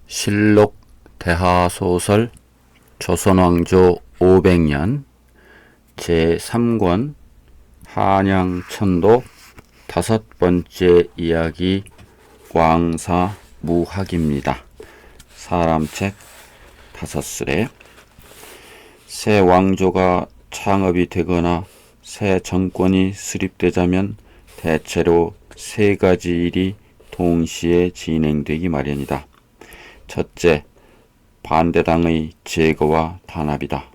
실록 대하소설 조선왕조 500년 제3권 한양천도 5번째 이야기 광사무학입니다. 사람책 5슬에 새 왕조가 창업이 되거나 새 정권이 수립되자면 대체로 3가지 일이 동시에 진행되기 마련이다. 첫째, 반대당의 제거와 탄압이다.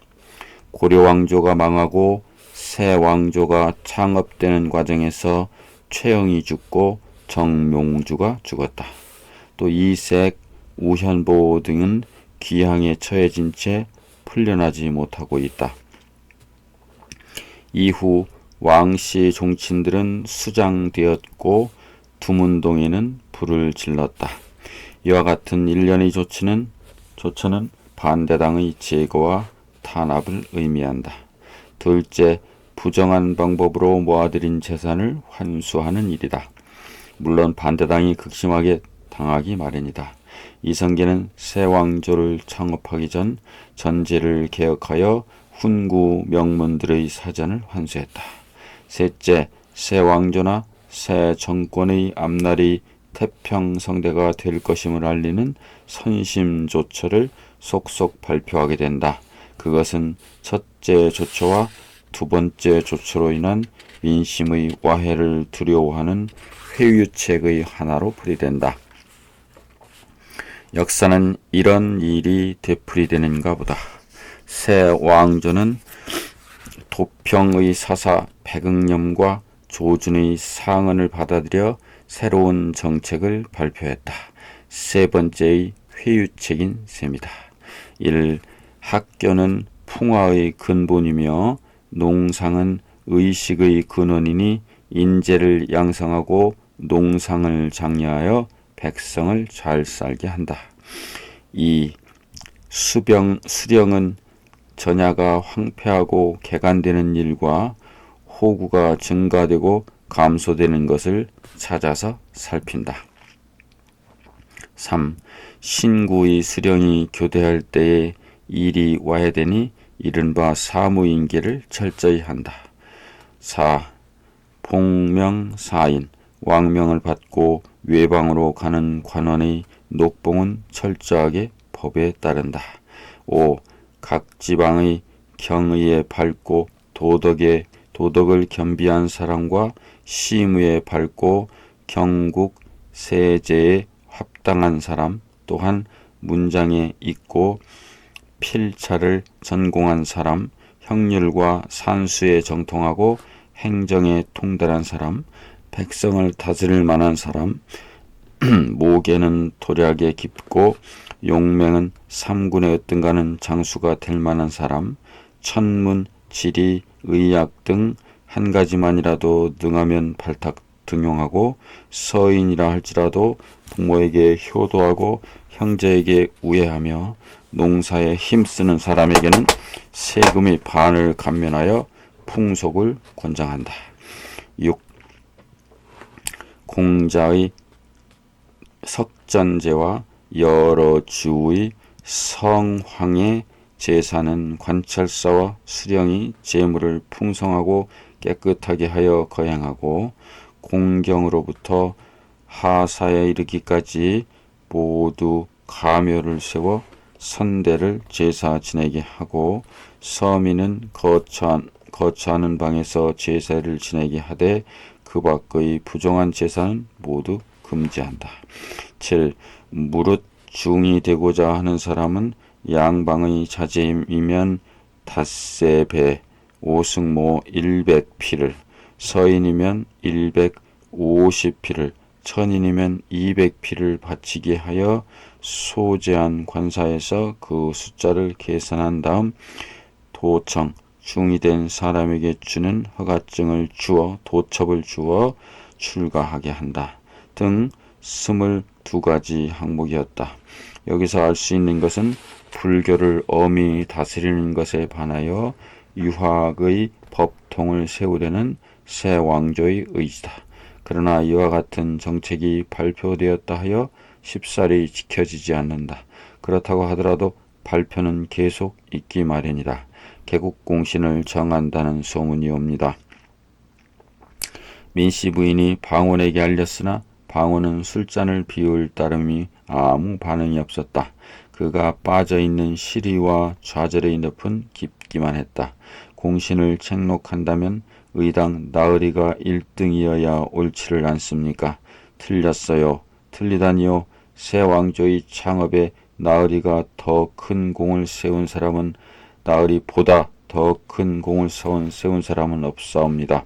고려 왕조가 망하고 새 왕조가 창업되는 과정에서 최영이 죽고 정명주가 죽었다. 또 이색, 우현보 등은 귀향에 처해진 채 풀려나지 못하고 있다. 이후 왕씨 종친들은 수장되었고 두문동에는 불을 질렀다. 이와 같은 일련의 조처는 반대당의 제거와 탄압을 의미한다. 둘째, 부정한 방법으로 모아들인 재산을 환수하는 일이다. 물론 반대당이 극심하게 당하기 마련이다. 이성계는 새 왕조를 창업하기 전 전제를 개혁하여 훈구 명문들의 사전을 환수했다. 셋째, 새 왕조나 새 정권의 앞날이 태평성대가 될 것임을 알리는 선심조처를 속속 발표하게 된다. 그것은 첫째 조처와 두 번째 조처로 인한 민심의 와해를 두려워하는 회유책의 하나로 풀이된다. 역사는 이런 일이 되풀이되는가 보다. 새 왕조는 도평의 사사 백응념과 조준의 상언을 받아들여 새로운 정책을 발표했다. 세 번째의 회유책인 셈이다. 1. 학교는 풍화의 근본이며 농상은 의식의 근원이니 인재를 양성하고 농상을 장려하여 백성을 잘 살게 한다. 2. 수령은 전야가 황폐하고 개간되는 일과 호구가 증가되고 감소되는 것을 찾아서 살핀다. 3. 신구의 수령이 교대할 때에 일이 와해되니 이른바 사무인계를 철저히 한다. 4. 봉명사인, 왕명을 받고 외방으로 가는 관원의 녹봉은 철저하게 법에 따른다. 5. 각 지방의 경의에 밝고 도덕을 겸비한 사람과 시무에 밝고 경국 세제에 합당한 사람, 또한 문장에 있고 필차를 전공한 사람, 형률과 산수에 정통하고 행정에 통달한 사람, 백성을 다스릴 만한 사람, 모계는 도략에 깊고 용맹은 삼군에 어떤가는 장수가 될 만한 사람, 천문, 지리, 의학 등 한 가지만이라도 능하면 발탁 등용하고 서인이라 할지라도 부모에게 효도하고 형제에게 우애하며 농사에 힘쓰는 사람에게는 세금의 반을 감면하여 풍속을 권장한다. 6. 공자의 석전제와 여러 주의 성황의 제사는 관찰사와 수령이 재물을 풍성하고 깨끗하게 하여 거행하고 공경으로부터 하사에 이르기까지 모두 가묘를 세워 선대를 제사 지내게 하고 서민은 거처하는 방에서 제사를 지내게 하되 그 밖의 부정한 제사는 모두 금지한다. 7. 무릇 중이 되고자 하는 사람은 양방의 자제이면 닷새 배, 오승모 100피를, 서인이면 150피를, 천인이면 200피를 바치게 하여 소재한 관사에서 그 숫자를 계산한 다음 도청, 중이 된 사람에게 주는 허가증을 주어 도첩을 주어 출가하게 한다. 등 22가지 항목이었다. 여기서 알 수 있는 것은 불교를 엄히 다스리는 것에 반하여 유학의 법통을 세우려는 새 왕조의 의지다. 그러나 이와 같은 정책이 발표되었다 하여 쉽사리 지켜지지 않는다. 그렇다고 하더라도 발표는 계속 있기 마련이다. 개국공신을 정한다는 소문이 옵니다. 민씨 부인이 방원에게 알렸으나 방원은 술잔을 비울 따름이 아무 반응이 없었다. 그가 빠져있는 시리와 좌절의 늪은 깊기만 했다. 공신을 책록한다면 의당 나으리가 1등이어야 옳지를 않습니까? 틀렸어요. 틀리다니요. 새 왕조의 창업에 나으리가 더 큰 공을 세운 사람은 나으리보다 더 큰 공을 세운 사람은 없사옵니다.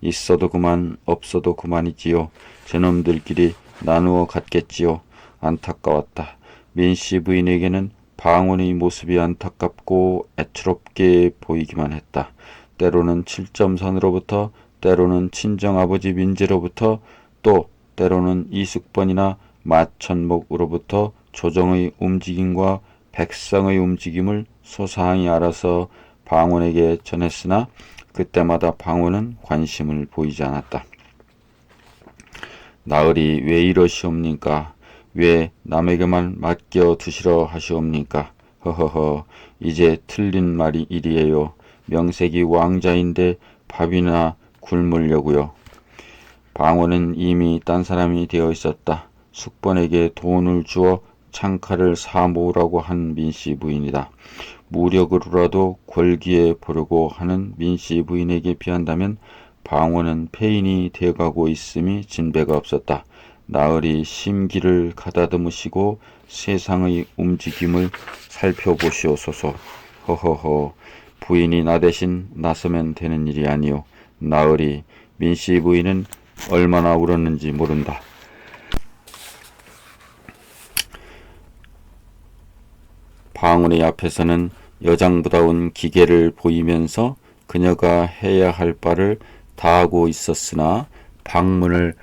있어도 그만 없어도 그만이지요. 저놈들끼리 나누어 갖겠지요. 안타까웠다. 민씨 부인에게는 방원의 모습이 안타깝고 애처롭게 보이기만 했다. 때로는 7점선으로부터 때로는 친정아버지 민재로부터 또 때로는 이숙번이나 마천목으로부터 조정의 움직임과 백성의 움직임을 소사항이 알아서 방원에게 전했으나 그때마다 방원은 관심을 보이지 않았다. 나으리 왜 이러시옵니까? 왜 남에게만 맡겨두시러 하시옵니까? 허허허, 이제 틀린 말이 일이에요. 명색이 왕자인데 밥이나 굶으려고요. 방원은 이미 딴 사람이 되어 있었다. 숙번에게 돈을 주어 창칼을 사 모으라고 한 민씨 부인이다. 무력으로라도 권기에 보려고 하는 민씨 부인에게 비한다면 방원은 폐인이 되어가고 있음이 진배가 없었다. 나으리 심기를 가다듬으시고 세상의 움직임을 살펴보시옵소서. 허허허, 부인이 나 대신 나서면 되는 일이 아니오. 나으리, 민씨 부인은 얼마나 울었는지 모른다. 방원의 앞에서는 여장부다운 기계를 보이면서 그녀가 해야 할 바를 다하고 있었으나 방문을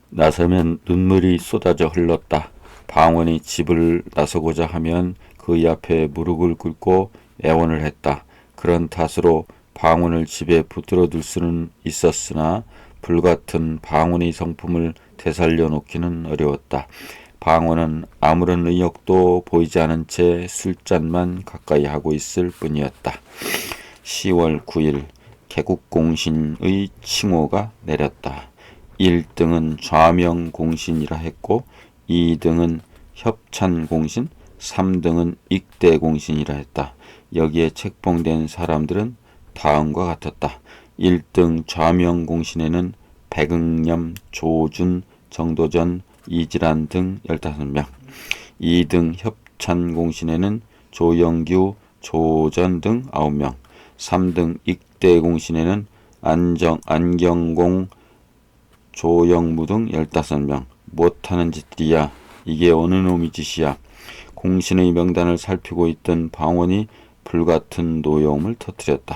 나서면 눈물이 쏟아져 흘렀다. 방원이 집을 나서고자 하면 그의 앞에 무릎을 꿇고 애원을 했다. 그런 탓으로 방원을 집에 붙들어 둘 수는 있었으나 불같은 방원의 성품을 되살려 놓기는 어려웠다. 방원은 아무런 의욕도 보이지 않은 채 술잔만 가까이 하고 있을 뿐이었다. 10월 9일 개국공신의 칭호가 내렸다. 1등은 좌명공신이라 했고 2등은 협찬공신, 3등은 익대공신이라 했다. 여기에 책봉된 사람들은 다음과 같았다. 1등 좌명공신에는 백응념, 조준, 정도전, 이질환 등 15명, 2등 협찬공신에는 조영규, 조전 등 9명, 3등 익대공신에는 안경공, 조영무 등 15명. 못하는 짓들이야. 이게 어느 놈의 짓이야. 공신의 명단을 살피고 있던 방원이 불같은 노여움을 터뜨렸다.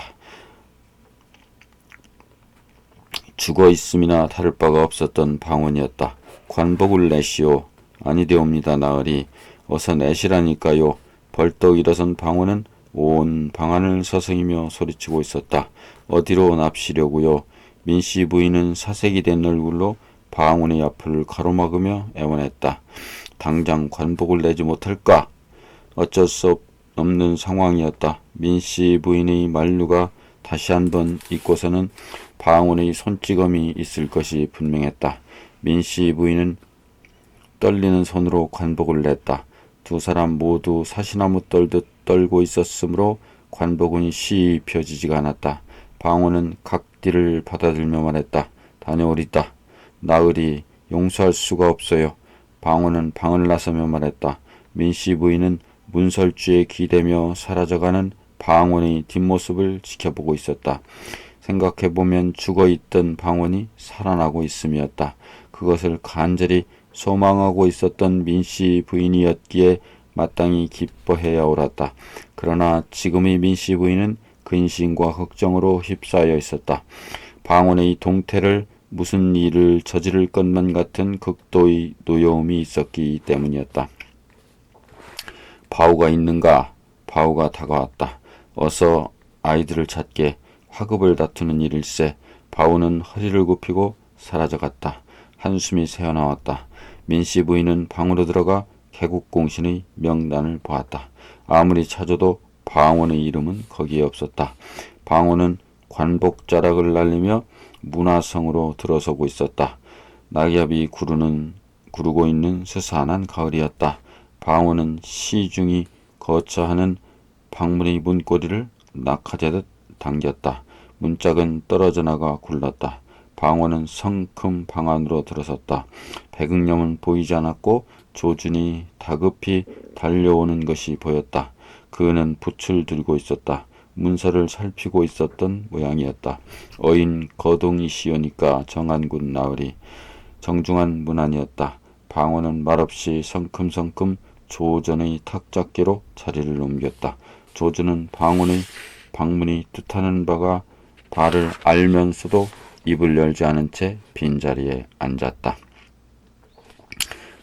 죽어 있음이나 다를 바가 없었던 방원이었다. 관복을 내시오. 아니되옵니다, 나으리. 어서 내시라니까요. 벌떡 일어선 방원은 온 방안을 서성이며 소리치고 있었다. 어디로 납시려고요? 민씨 부인은 사색이 된 얼굴로 방원의 앞을 가로막으며 애원했다. 당장 관복을 내지 못할까? 어쩔 수 없는 상황이었다. 민씨 부인의 만류가 다시 한번 있고서는 방원의 손찌검이 있을 것이 분명했다. 민씨 부인은 떨리는 손으로 관복을 냈다. 두 사람 모두 사시나무 떨듯 떨고 있었으므로 관복은 쉬이 펴지지가 않았다. 방원은 각디를 받아들며 말했다. 다녀오리다. 나으리 용서할 수가 없어요. 방원은 방을 나서며 말했다. 민씨 부인은 문설주에 기대며 사라져가는 방원의 뒷모습을 지켜보고 있었다. 생각해보면 죽어있던 방원이 살아나고 있음이었다. 그것을 간절히 소망하고 있었던 민씨 부인이었기에 마땅히 기뻐해야 옳았다. 그러나 지금의 민씨 부인은 근심과 걱정으로 휩싸여 있었다. 방원의 동태를 무슨 일을 저지를 것만 같은 극도의 노여움이 있었기 때문이었다. 바우가 있는가? 바우가 다가왔다. 어서 아이들을 찾게. 화급을 다투는 일일세. 바우는 허리를 굽히고 사라져갔다. 한숨이 새어나왔다. 민씨 부인은 방으로 들어가 개국공신의 명단을 보았다. 아무리 찾아도 방원의 이름은 거기에 없었다. 방원은 관복자락을 날리며 문화성으로 들어서고 있었다. 낙엽이 구르고 있는 스산한 가을이었다. 방원은 시중이 거처하는 방문의 문고리를 낙하제듯 당겼다. 문짝은 떨어져 나가 굴렀다. 방원은 성큼 방 안으로 들어섰다. 백응령은 보이지 않았고 조준이 다급히 달려오는 것이 보였다. 그는 붓을 들고 있었다. 문서를 살피고 있었던 모양이었다. 어인 거동이시오니까 정한군 나으리. 정중한 문안이었다. 방원은 말없이 성큼성큼 조전의 탁작계로 자리를 옮겼다. 조준은 방원의 방문이 뜻하는 바가 바를 알면서도 입을 열지 않은 채 빈자리에 앉았다.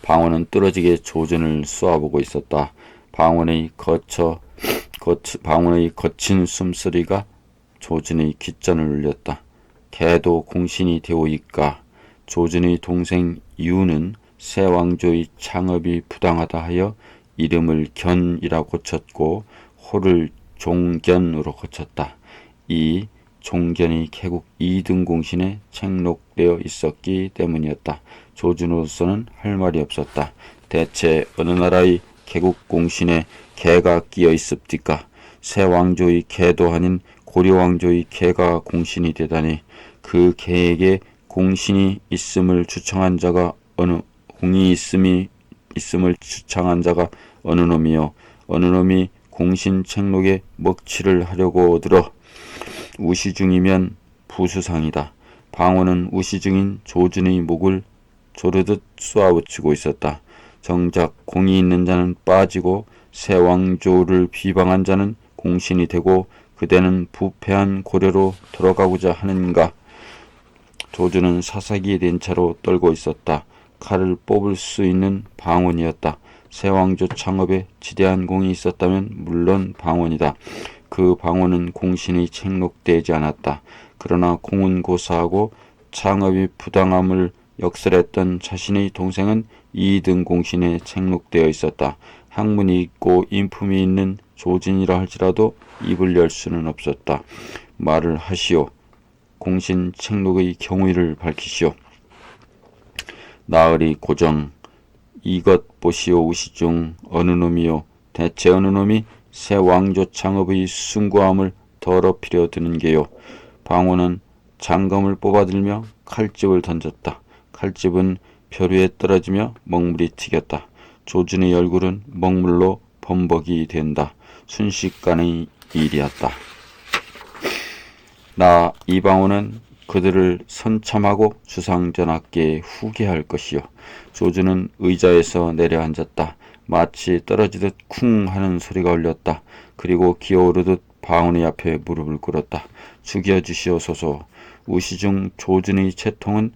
방원은 뚫어지게 조준을 쏘아보고 있었다. 방원의 거친 숨소리가 조준의 귓전을 울렸다. 개도 공신이 되오이까. 조준의 동생 유는 세왕조의 창업이 부당하다 하여 이름을 견이라 고쳤고 호를 종견으로 고쳤다. 이 종견이 개국 2등 공신에 책록되어 있었기 때문이었다. 조준으로서는 할 말이 없었다. 대체 어느 나라의 개국 공신에 개가 끼어 있습니까? 새 왕조의 개도 아닌 고려 왕조의 개가 공신이 되다니 그 개에게 공신이 있음을 주청한 자가 어느 놈이요? 어느 놈이 공신 책록에 먹칠을 하려고 들어 우시중이면 부수상이다. 방원은 우시중인 조준의 목을 조르듯 쏘아붙이고 있었다. 정작 공이 있는 자는 빠지고 새 왕조를 비방한 자는 공신이 되고 그대는 부패한 고려로 돌아가고자 하는가. 조준은 사사기에 된 차로 떨고 있었다. 칼을 뽑을 수 있는 방원이었다. 새 왕조 창업에 지대한 공이 있었다면 물론 방원이다. 그 방원은 공신이 책록되지 않았다. 그러나 공은 고사하고 창업이 부당함을 역설했던 자신의 동생은 2등 공신에 책록되어 있었다. 학문이 있고 인품이 있는 조진이라 할지라도 입을 열 수는 없었다. 말을 하시오. 공신 책록의 경위를 밝히시오. 나으리 고정. 이것 보시오. 우시중 어느 놈이요? 대체 어느 놈이 새 왕조 창업의 숭고함을 더럽히려 드는 게요? 방원은 장검을 뽑아들며 칼집을 던졌다. 칼집은 별 위에 떨어지며 먹물이 튀겼다. 조준의 얼굴은 먹물로 범벅이 된다. 순식간의 일이었다. 나 이방원은 그들을 선참하고 주상전하께 후계할 것이요. 조준은 의자에서 내려앉았다. 마치 떨어지듯 쿵 하는 소리가 울렸다. 그리고 기어오르듯 방원의 앞에 무릎을 꿇었다. 죽여주시옵소서. 우시중 조준의 채통은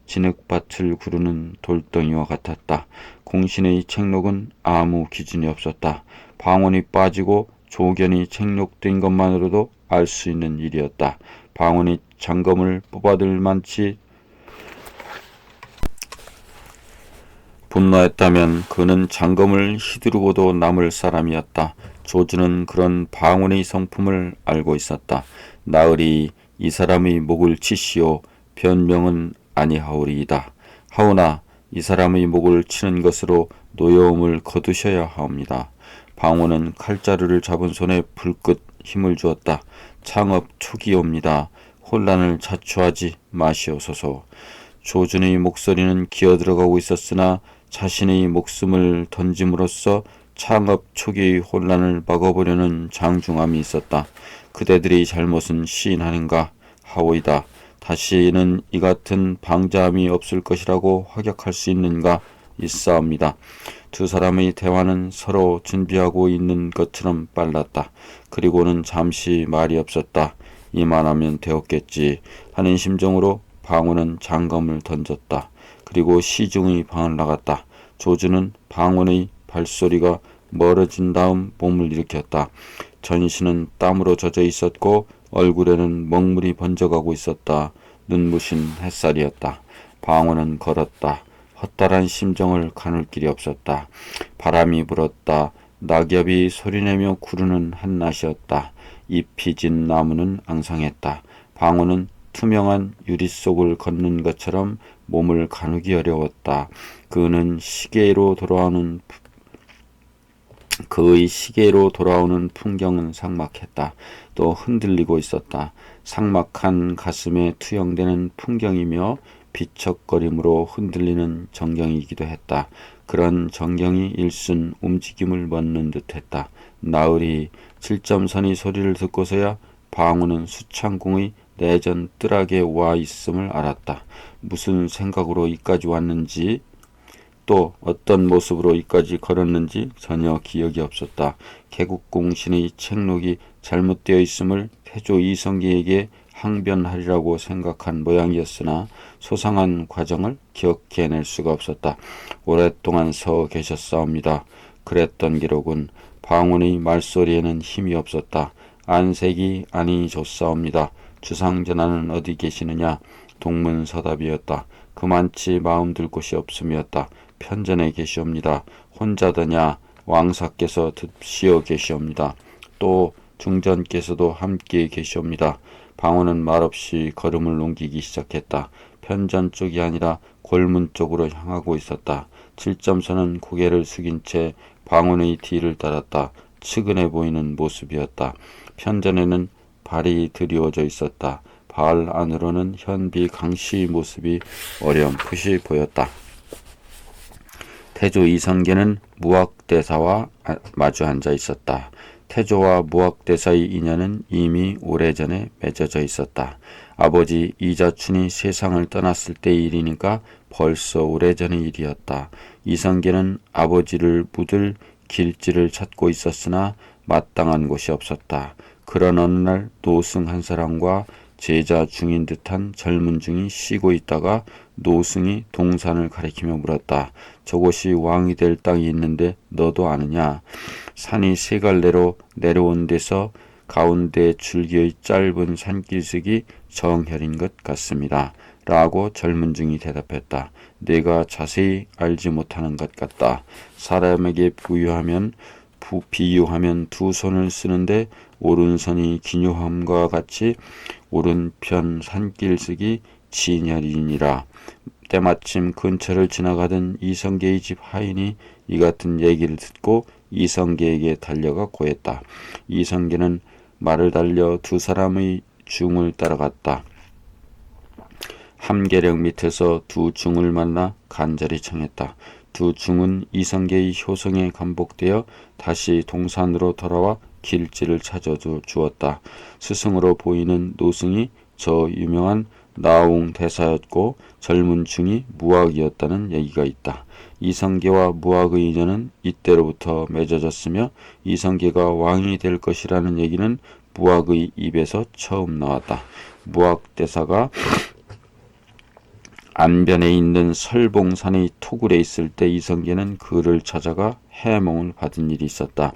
진흙밭을 구르는 돌덩이와 같았다. 공신의 책록은 아무 기준이 없었다. 방원이 빠지고 조견이 책록된 것만으로도 알 수 있는 일이었다. 방원이 장검을 뽑아들 만치 분노했다면 그는 장검을 휘두르고도 남을 사람이었다. 조준은 그런 방원의 성품을 알고 있었다. 나으리 이 사람의 목을 치시오. 변명은 아니하오리이다. 하오나 이 사람의 목을 치는 것으로 노여움을 거두셔야 하옵니다. 방원은 칼자루를 잡은 손에 불긋 힘을 주었다. 창업 초기옵니다. 혼란을 자초하지 마시옵소서. 조준의 목소리는 기어들어가고 있었으나 자신의 목숨을 던짐으로써 창업 초기의 혼란을 막아보려는 장중함이 있었다. 그대들의 잘못은 시인하는가 하오이다. 다시는 이 같은 방자함이 없을 것이라고 확약할 수 있는가 있사옵니다. 두 사람의 대화는 서로 준비하고 있는 것처럼 빨랐다. 그리고는 잠시 말이 없었다. 이만하면 되었겠지 하는 심정으로 방원은 장검을 던졌다. 그리고 시중의 방을 나갔다. 조준은 방원의 발소리가 멀어진 다음 몸을 일으켰다. 전신은 땀으로 젖어 있었고 얼굴에는 먹물이 번져가고 있었다. 눈부신 햇살이었다. 방원은 걸었다. 헛달한 심정을 가눌 길이 없었다. 바람이 불었다. 낙엽이 소리내며 구르는 한낮이었다. 잎이 진 나무는 앙상했다. 방울은 투명한 유리 속을 걷는 것처럼 몸을 가누기 어려웠다. 그의 시계로 돌아오는 풍경은 삭막했다. 또 흔들리고 있었다. 삭막한 가슴에 투영되는 풍경이며 비척거림으로 흔들리는 정경이기도 했다. 그런 정경이 일순 움직임을 멎는 듯했다. 나으리 7점선이 소리를 듣고서야 방우는 수창궁의 내전 뜰하게 와 있음을 알았다. 무슨 생각으로 이까지 왔는지 또 어떤 모습으로 이까지 걸었는지 전혀 기억이 없었다. 개국공신의 책록이 잘못되어 있음을 태조 이성계에게 항변하리라고 생각한 모양이었으나 소상한 과정을 기억해낼 수가 없었다. 오랫동안 서 계셨사옵니다. 그랬던 기록은 방운의 말소리에는 힘이 없었다. 안색이 아니 좋사옵니다. 주상전하는 어디 계시느냐? 동문서답이었다. 그만치 마음 들 곳이 없음이었다. 편전에 계시옵니다. 혼자더냐? 왕사께서 듭시어 계시옵니다. 또 중전께서도 함께 계시옵니다. 방호는 말없이 걸음을 옮기기 시작했다. 편전 쪽이 아니라 골문 쪽으로 향하고 있었다. 7점선은 고개를 숙인 채 방원의 뒤를 따랐다. 측은해 보이는 모습이었다. 편전에는 발이 드리워져 있었다. 발 안으로는 현비 강씨 모습이 어렴풋이 보였다. 태조 이성계는 무학대사와 마주 앉아 있었다. 태조와 무학대사의 인연은 이미 오래전에 맺어져 있었다. 아버지 이자춘이 세상을 떠났을 때의 일이니까 벌써 오래전의 일이었다. 이성계는 아버지를 묻을 길지를 찾고 있었으나 마땅한 곳이 없었다. 그런 어느 날 노승 한 사람과 제자 중인 듯한 젊은 중이 쉬고 있다가 노승이 동산을 가리키며 물었다. 저곳이 왕이 될 땅이 있는데 너도 아느냐? 산이 세 갈래로 내려온 데서 가운데 줄기의 짧은 산길석이 정혈인 것 같습니다. 라고 젊은 중이 대답했다. 내가 자세히 알지 못하는 것 같다. 사람에게 비유하면 두 손을 쓰는데 오른손이 기묘함과 같이 오른편 산길석이 진혈이니라. 때마침 근처를 지나가던 이성계의 집 하인이 이 같은 얘기를 듣고 이성계에게 달려가 고했다. 이성계는 말을 달려 두 사람의 중을 따라갔다. 함계령 밑에서 두 중을 만나 간절히 청했다. 두 중은 이성계의 효성에 감복되어 다시 동산으로 돌아와 길지를 찾아주었다. 스승으로 보이는 노승이 저 유명한 나옹 대사였고 젊은 중이 무학이었다는 얘기가 있다. 이성계와 무학의 인연은 이때로부터 맺어졌으며 이성계가 왕이 될 것이라는 얘기는 무학의 입에서 처음 나왔다. 무학 대사가 안변에 있는 설봉산의 토굴에 있을 때 이성계는 그를 찾아가 해몽을 받은 일이 있었다.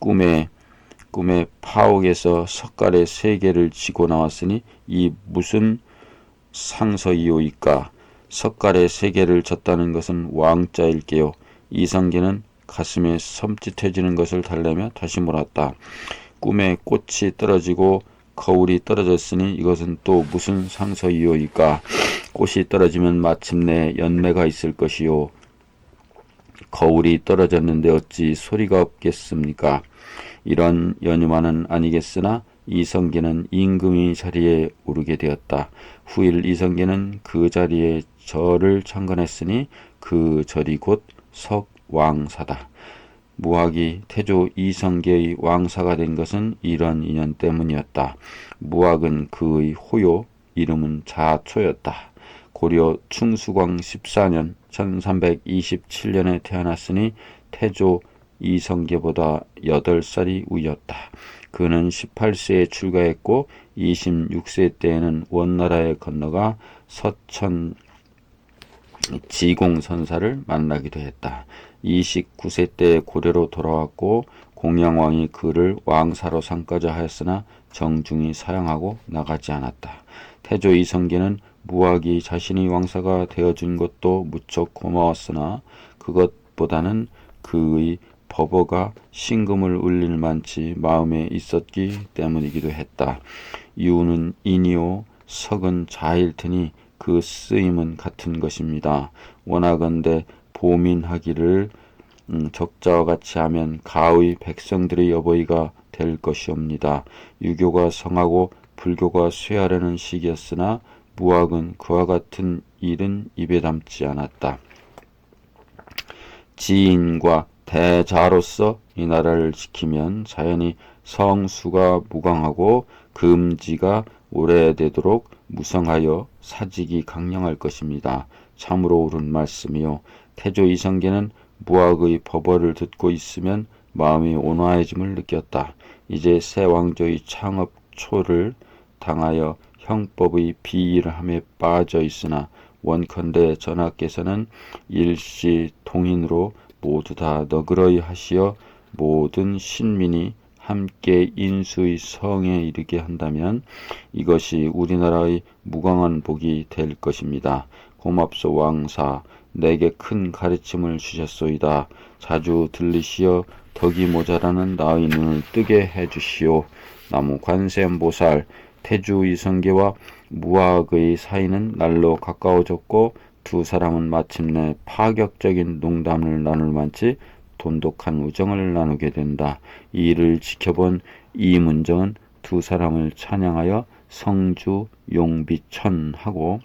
꿈에 파옥에서 석갈의 3개를 지고 나왔으니 이 무슨 상서이오이까? 석갈의 3개를 졌다는 것은 왕자일게요. 이성계는 가슴에 섬찟해지는 것을 달래며 다시 물었다. 꿈에 꽃이 떨어지고 거울이 떨어졌으니 이것은 또 무슨 상서이오이까? 꽃이 떨어지면 마침내 연매가 있을 것이요. 거울이 떨어졌는데 어찌 소리가 없겠습니까? 이런 연유만은 아니겠으나 이성계는 임금의 자리에 오르게 되었다. 후일 이성계는 그 자리에 절을 창건했으니 그 절이 곧 석왕사다. 무학이 태조 이성계의 왕사가 된 것은 이런 인연 때문이었다. 무학은 그의 호요, 이름은 자초였다. 고려 충수광 14년 1327년에 태어났으니 태조 이성계보다 8살이 위였다. 그는 18세에 출가했고 26세 때에는 원나라에 건너가 서천 지공선사를 만나기도 했다. 29세 때 고려로 돌아왔고 공양왕이 그를 왕사로 삼고자 하였으나 정중히 사양하고 나가지 않았다. 태조 이성계는 무학이 자신이 왕사가 되어준 것도 무척 고마웠으나 그것보다는 그의 법어가 신금을 울릴 만치 마음에 있었기 때문이기도 했다. 이유는 이니오 석은 자일 테니 그 쓰임은 같은 것입니다. 원하건대 보민하기를 적자와 같이 하면 가의 백성들의 여보이가 될 것이옵니다. 유교가 성하고 불교가 쇠하려는 시기였으나 무학은 그와 같은 일은 입에 담지 않았다. 지인과 대자로서 이 나라를 지키면 자연히 성수가 무강하고 금지가 오래되도록 무성하여 사직이 강령할 것입니다. 참으로 옳은 말씀이요. 태조 이성계는 무학의 법어를 듣고 있으면 마음이 온화해짐을 느꼈다. 이제 새 왕조의 창업 초를 당하여 형법의 비일함에 빠져 있으나 원컨대 전하께서는 일시 통인으로 모두 다 너그러이 하시어 모든 신민이 함께 인수의 성에 이르게 한다면 이것이 우리나라의 무강한 복이 될 것입니다. 고맙소 왕사, 내게 큰 가르침을 주셨소이다. 자주 들리시어 덕이 모자라는 나의 눈을 뜨게 해주시오. 나무 관세음보살, 태주 이성계와 무학의 사이는 날로 가까워졌고 두 사람은 마침내 파격적인 농담을 나눌 만치 돈독한 우정을 나누게 된다. 이 일을 지켜본 이문정은 두 사람을 찬양하여 성주 용비천하고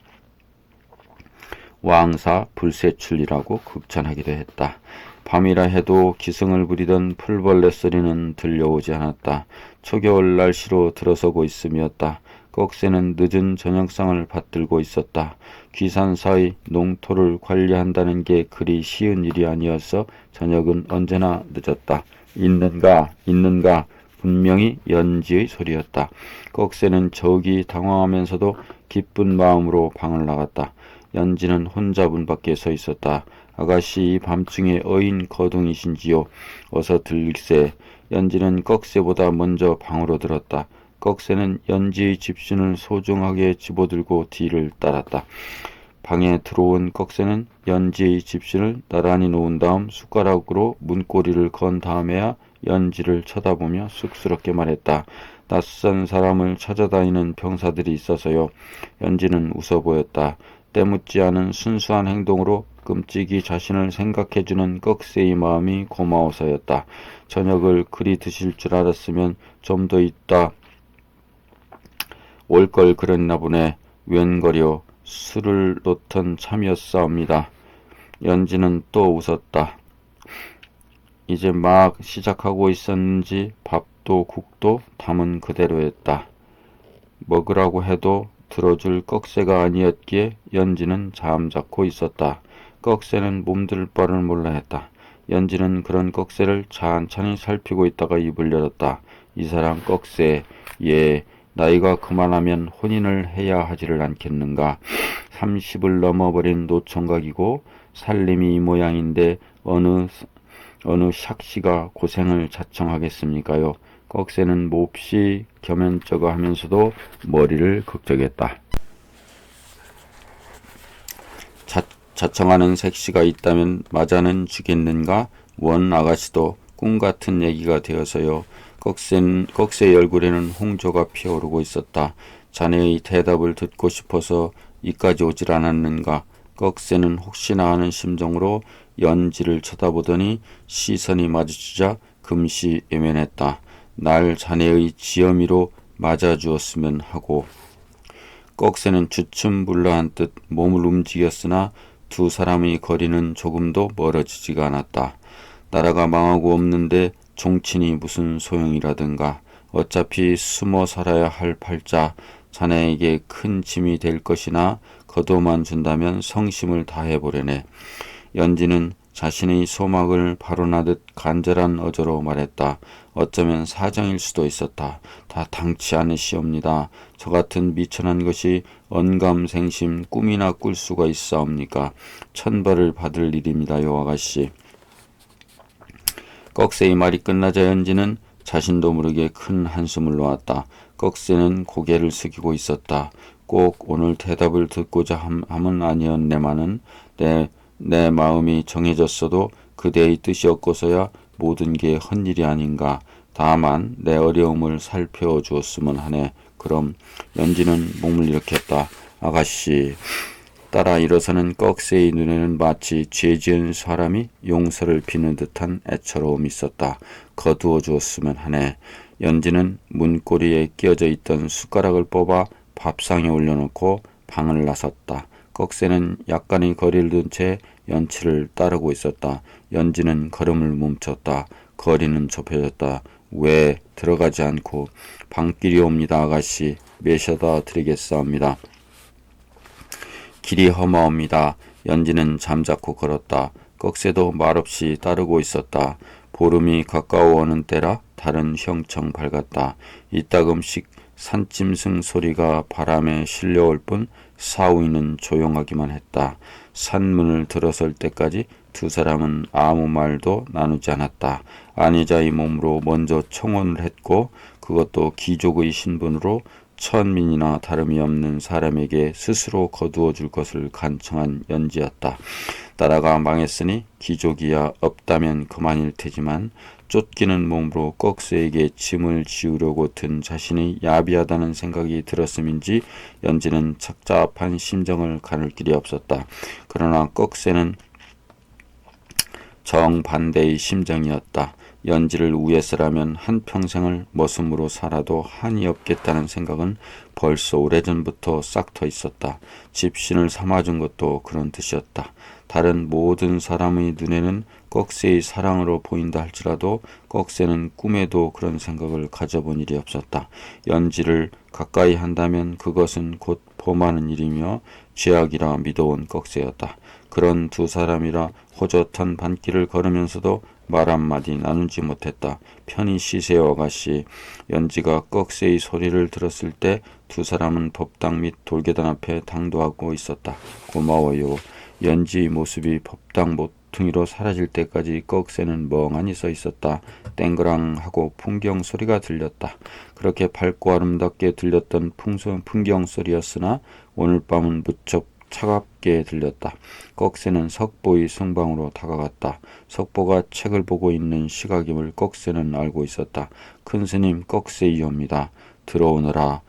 왕사 불세출이라고 극찬하기도 했다. 밤이라 해도 기승을 부리던 풀벌레 소리는 들려오지 않았다. 초겨울 날씨로 들어서고 있음이었다. 꺽쇠는 늦은 저녁상을 받들고 있었다. 귀산사의 농토를 관리한다는 게 그리 쉬운 일이 아니어서 저녁은 언제나 늦었다. 있는가 분명히 연지의 소리였다. 꺽쇠는 저기 당황하면서도 기쁜 마음으로 방을 나갔다. 연지는 혼자 문 밖에 서 있었다. 아가씨, 밤중에 어인 거둥이신지요? 어서 들릴세. 연지는 꺽쇠보다 먼저 방으로 들었다. 꺽쇠는 연지의 집신을 소중하게 집어들고 뒤를 따랐다. 방에 들어온 꺽쇠는 연지의 집신을 나란히 놓은 다음 숟가락으로 문고리를 건 다음에야 연지를 쳐다보며 쑥스럽게 말했다. 낯선 사람을 찾아다니는 병사들이 있어서요. 연지는 웃어 보였다. 때묻지 않은 순수한 행동으로 끔찍이 자신을 생각해주는 꺽쇠의 마음이 고마워서였다. 저녁을 그리 드실 줄 알았으면 좀 더 있다 올 걸 그랬나 보네. 웬거려 술을 놓던 참이었사옵니다. 연지는 또 웃었다. 이제 막 시작하고 있었는지 밥도 국도 담은 그대로였다. 먹으라고 해도 들어줄 꺽쇠가 아니었기에 연지는 잠자코 있었다. 꺽쇠는 몸둘 바를 몰라 했다. 연지는 그런 꺽쇠를 찬찬히 살피고 있다가 입을 열었다. 이 사람 꺽쇠, 예, 나이가 그만하면 혼인을 해야 하지를 않겠는가. 30을 넘어버린 노총각이고 살림이 이 모양인데 어느 샥씨가 고생을 자청하겠습니까요. 꺽쇠는 몹시 겸연쩍어 하면서도 머리를 극적했다. 자청하는 색시가 있다면 맞아는 주겠는가? 원 아가씨도 꿈같은 얘기가 되어서요. 꺽쇠의 얼굴에는 홍조가 피어오르고 있었다. 자네의 대답을 듣고 싶어서 이까지 오질 않았는가? 꺽쇠는 혹시나 하는 심정으로 연지를 쳐다보더니 시선이 마주치자 금시 외면했다. 날 자네의 지엄이로 맞아주었으면 하고. 꺽쇠는 주춤불러한 듯 몸을 움직였으나 두 사람의 거리는 조금도 멀어지지가 않았다. 나라가 망하고 없는데 종친이 무슨 소용이라든가. 어차피 숨어 살아야 할 팔자 자네에게 큰 짐이 될 것이나 거둬만 준다면 성심을 다해보려네. 연지는 자신의 소망을 바로나듯 간절한 어조로 말했다. 어쩌면 사정일 수도 있었다. 다 당치 않으시옵니다. 저 같은 미천한 것이 언감생심 꿈이나 꿀 수가 있사옵니까? 천벌을 받을 일입니다요, 아가씨. 꺽쇠의 말이 끝나자 연지는 자신도 모르게 큰 한숨을 놓았다. 꺽쇠는 고개를 숙이고 있었다. 꼭 오늘 대답을 듣고자 함은 아니었네마는 내 마음이 정해졌어도 그대의 뜻이 없고서야 모든 게 헛일이 아닌가. 다만 내 어려움을 살펴주었으면 하네. 그럼 연지는 몸을 일으켰다. 아가씨. 따라 일어서는 꺽쇠의 눈에는 마치 죄 지은 사람이 용서를 비는 듯한 애처로움이 있었다. 거두어 주었으면 하네. 연지는 문고리에 끼어져 있던 숟가락을 뽑아 밥상에 올려놓고 방을 나섰다. 꺽쇠는 약간의 거리를 둔 채 연치를 따르고 있었다. 연지는 걸음을 멈췄다. 거리는 좁혀졌다. 왜 들어가지 않고 방길이 옵니다. 아가씨. 메셔다 드리겠사옵니다. 길이 험하옵니다. 연지는 잠자코 걸었다. 꺽쇠도 말없이 따르고 있었다. 보름이 가까워오는 때라 달은 형청 밝았다. 이따금씩 산짐승 소리가 바람에 실려올 뿐 사우이는 조용하기만 했다. 산문을 들어설 때까지 두 사람은 아무 말도 나누지 않았다. 아내자의 몸으로 먼저 청혼을 했고 그것도 귀족의 신분으로 천민이나 다름이 없는 사람에게 스스로 거두어 줄 것을 간청한 연지였다. 나라가 망했으니 귀족이야 없다면 그만일 테지만 쫓기는 몸으로 꺽쇠에게 짐을 지우려고 든 자신이 야비하다는 생각이 들었음인지 연지는 착잡한 심정을 가눌 길이 없었다. 그러나 꺽쇠는 정반대의 심정이었다. 연지를 위해서라면 한평생을 머슴으로 살아도 한이 없겠다는 생각은 벌써 오래전부터 싹터 있었다. 집신을 삼아준 것도 그런 뜻이었다. 다른 모든 사람의 눈에는 꺽쇠의 사랑으로 보인다 할지라도 꺽쇠는 꿈에도 그런 생각을 가져본 일이 없었다. 연지를 가까이 한다면 그것은 곧 범하는 일이며 죄악이라 믿어온 꺽쇠였다. 그런 두 사람이라 호젓한 반길을 걸으면서도 말 한마디 나누지 못했다. 편히 쉬세요 아가씨. 연지가 꺽쇠의 소리를 들었을 때 두 사람은 법당 및 돌계단 앞에 당도하고 있었다. 고마워요. 연지의 모습이 법당 모퉁이로 사라질 때까지 꺽쇠는 멍하니 서 있었다. 땡그랑 하고 풍경 소리가 들렸다. 그렇게 밝고 아름답게 들렸던 풍경 소리였으나 오늘 밤은 무척 차갑게 들렸다. 꺽쇠는 석보의 승방으로 다가갔다. 석보가 책을 보고 있는 시각임을 꺽쇠는 알고 있었다. 큰 스님 꺽쇠이옵니다. 들어오너라.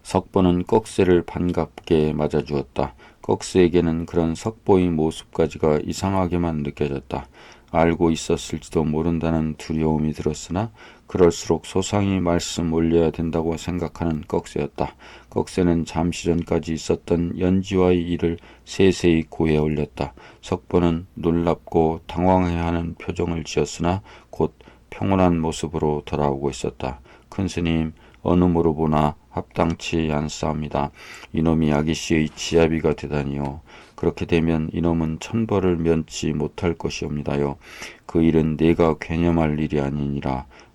석보는 꺽쇠를 반갑게 맞아주었다. 꺽쇠에게는 그런 석보의 모습까지가 이상하게만 느껴졌다. 알고 있었을지도 모른다는 두려움이 들었으나 그럴수록 소상히 말씀 올려야 된다고 생각하는 꺽쇠였다. 꺽쇠는 잠시 전까지 있었던 연지와의 일을 세세히 고해 올렸다. 석보는 놀랍고 당황해하는 표정을 지었으나 곧 평온한 모습으로 돌아오고 있었다. 큰 스님, 어느 모로 보나 합당치 않사옵니다. 이놈이 아기씨의 지아비가 되다니요. 그렇게 되면 이놈은 천벌을 면치 못할 것이옵니다요. 그 일은 내가 괴념할 일이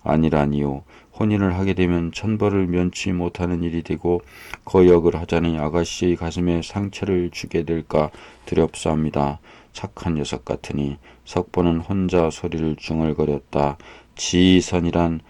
아니라니요. 혼인을 하게 되면 천벌을 면치 못하는 일이 되고 거역을 하자니 아가씨의 가슴에 상처를 주게 될까 두렵사옵니다. 착한 녀석 같으니. 석보는 혼자 소리를 중얼거렸다. 지선이란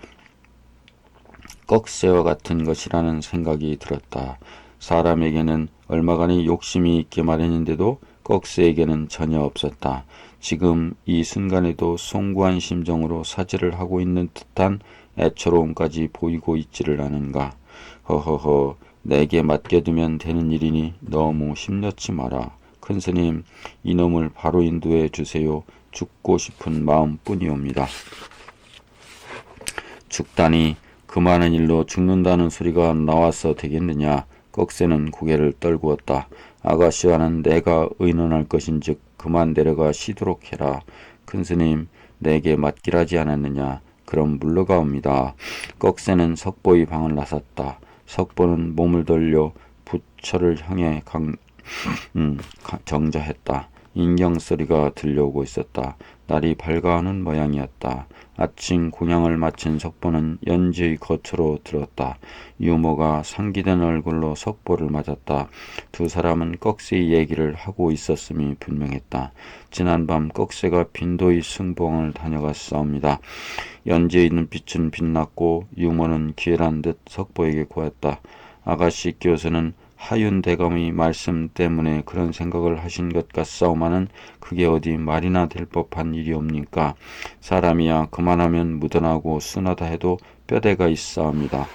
꺽쇠와 같은 것이라는 생각이 들었다. 사람에게는 얼마간의 욕심이 있게 마련인데도 꺽쇠에게는 전혀 없었다. 지금 이 순간에도 송구한 심정으로 사죄를 하고 있는 듯한 애처로움까지 보이고 있지를 않은가. 허허허, 내게 맡겨두면 되는 일이니 너무 심려치 마라. 큰 스님, 이놈을 바로 인도해 주세요. 죽고 싶은 마음뿐이옵니다. 죽다니 그 많은 일로 죽는다는 소리가 나와서 되겠느냐. 꺽쇠는 고개를 떨구었다. 아가씨와는 내가 의논할 것인즉 그만 내려가 쉬도록 해라. 큰 스님, 내게 맡기라지 않았느냐. 그럼 물러가옵니다. 꺽쇠는 석보의 방을 나섰다. 석보는 몸을 돌려 부처를 향해 정자했다. 인경소리가 들려오고 있었다. 날이 밝아오는 모양이었다. 아침 공양을 마친 석보는 연지의 거처로 들었다. 유모가 상기된 얼굴로 석보를 맞았다. 두 사람은 꺽쇠의 얘기를 하고 있었음이 분명했다. 지난밤 꺽쇠가 빈도의 승봉을 다녀갔사옵니다. 연지에 있는 빛은 빛났고 유모는 기회란 듯 석보에게 구했다. 아가씨 교수는 하윤대감의 말씀 때문에 그런 생각을 하신 것 같사오마는 그게 어디 말이나 될 법한 일이옵니까? 사람이야 그만하면 묻어나고 순하다 해도 뼈대가 있사옵니다.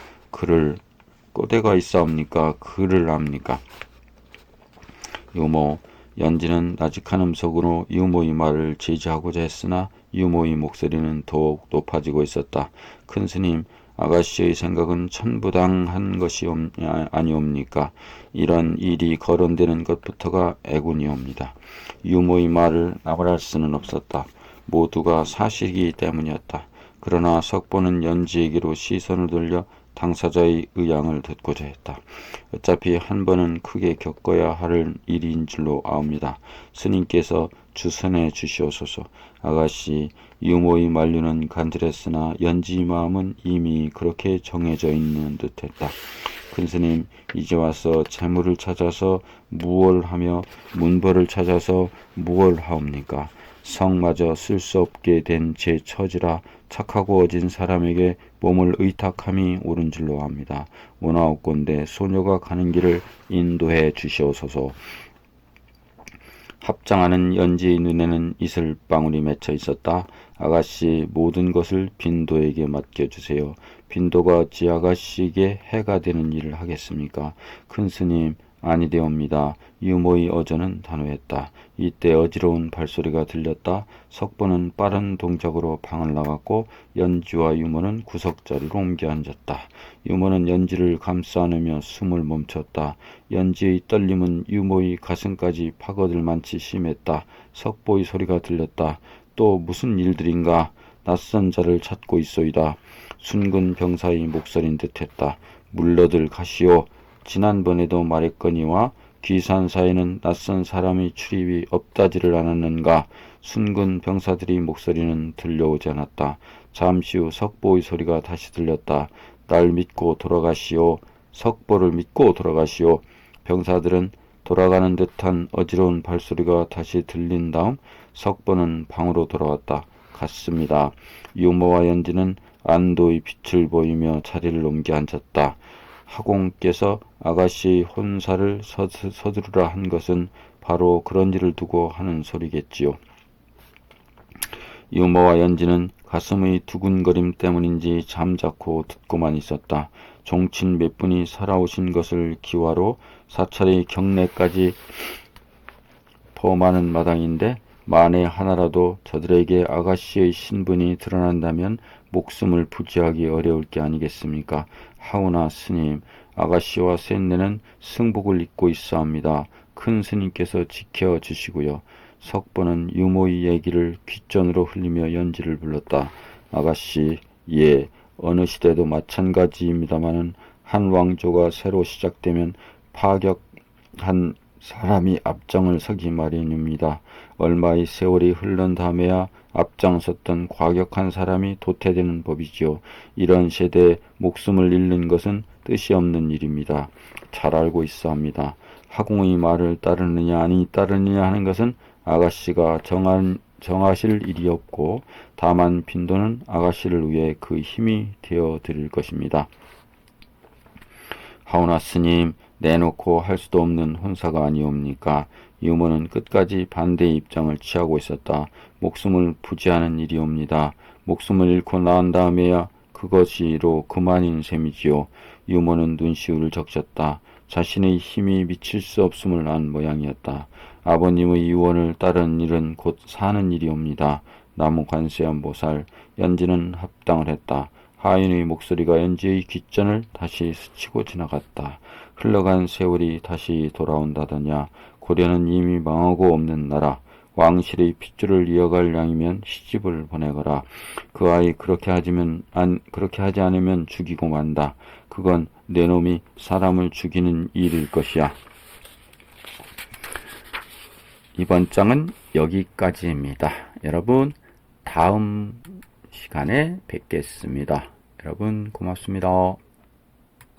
꼬대가 있사옵니까? 그를 압니까? 유모, 연지는 나직한 음성으로 유모의 말을 제지하고자 했으나 유모의 목소리는 더욱 높아지고 있었다. 큰 스님, 아가씨의 생각은 천부당한 것이 아니옵니까? 이런 일이 거론되는 것부터가 애군이옵니다. 유모의 말을 나발할 수는 없었다. 모두가 사실이기 때문이었다. 그러나 석보는 연지에게로 시선을 돌려 당사자의 의향을 듣고자 했다. 어차피 한 번은 크게 겪어야 할 일인 줄로 아옵니다. 스님께서 주선해 주시옵소서. 아가씨, 유모의 만류는 간절했으나 연지의 마음은 이미 그렇게 정해져 있는 듯했다. 큰스님, 이제 와서 재물을 찾아서 무얼 하며 문벌을 찾아서 무얼 하옵니까? 성마저 쓸 수 없게 된 제 처지라 착하고 어진 사람에게 몸을 의탁함이 옳은 줄로 압니다. 원하옵건대 소녀가 가는 길을 인도해 주시옵소서. 합장하는 연지의 눈에는 이슬방울이 맺혀 있었다. 아가씨, 모든 것을 빈도에게 맡겨주세요. 빈도가 어찌 아가씨에게 해가 되는 일을 하겠습니까? 큰스님, 아니되옵니다. 유모의 어조는 단호했다. 이때 어지러운 발소리가 들렸다. 석보는 빠른 동작으로 방을 나갔고 연지와 유모는 구석자리로 옮겨 앉았다. 유모는 연지를 감싸 안으며 숨을 멈췄다. 연지의 떨림은 유모의 가슴까지 파고들 만치 심했다. 석보의 소리가 들렸다. 또 무슨 일들인가? 낯선 자를 찾고 있소이다. 순근 병사의 목소리인 듯했다. 물러들 가시오. 지난번에도 말했거니와 귀산사에는 낯선 사람의 출입이 없다지를 않았는가. 순근 병사들의 목소리는 들려오지 않았다. 잠시 후 석보의 소리가 다시 들렸다. 날 믿고 돌아가시오. 석보를 믿고 돌아가시오. 병사들은 돌아가는 듯한 어지러운 발소리가 다시 들린 다음 석보는 방으로 돌아왔다. 갔습니다. 유모와 연지는 안도의 빛을 보이며 자리를 옮겨 앉았다. 하공께서 아가씨의 혼사를 서두르라 한 것은 바로 그런 일을 두고 하는 소리겠지요. 유모와 연지는 가슴의 두근거림 때문인지 잠자코 듣고만 있었다. 종친 몇 분이 살아오신 것을 기와로 사찰의 경례까지 범하는 마당인데 만에 하나라도 저들에게 아가씨의 신분이 드러난다면 목숨을 부지하기 어려울 게 아니겠습니까? 하오나 스님, 아가씨와 셋내는 승복을 잊고 있사옵니다. 큰 스님께서 지켜주시고요. 석보는 유모의 얘기를 귓전으로 흘리며 연지를 불렀다. 아가씨, 예, 어느 시대도 마찬가지입니다마는 한 왕조가 새로 시작되면 파격한 사람이 앞장을 서기 마련입니다. 얼마의 세월이 흘른 다음에야 앞장섰던 과격한 사람이 도태되는 법이지요. 이런 세대에 목숨을 잃는 것은 뜻이 없는 일입니다. 잘 알고 있사옵니다. 하공의 말을 따르느냐 아니 따르느냐 하는 것은 아가씨가 정하실 일이 없고 다만 빈도는 아가씨를 위해 그 힘이 되어 드릴 것입니다. 하오나 스님, 내놓고 할 수도 없는 혼사가 아니옵니까? 유모는 끝까지 반대의 입장을 취하고 있었다. 목숨을 부지하는 일이옵니다. 목숨을 잃고 나은 다음에야 그것이로 그만인 셈이지요. 유모는 눈시울을 적셨다. 자신의 힘이 미칠 수 없음을 안 모양이었다. 아버님의 유언을 따르는 일은 곧 사는 일이옵니다. 나무 관세음 보살, 연지는 합당을 했다. 하인의 목소리가 연지의 귓전을 다시 스치고 지나갔다. 흘러간 세월이 다시 돌아온다더냐. 고려는 이미 망하고 없는 나라. 왕실의 핏줄을 이어갈 양이면 시집을 보내거라. 그 아이 그렇게 하지 않으면 죽이고 만다. 그건 내 놈이 사람을 죽이는 일일 것이야. 이번 장은 여기까지입니다. 여러분, 다음 시간에 뵙겠습니다. 여러분 고맙습니다.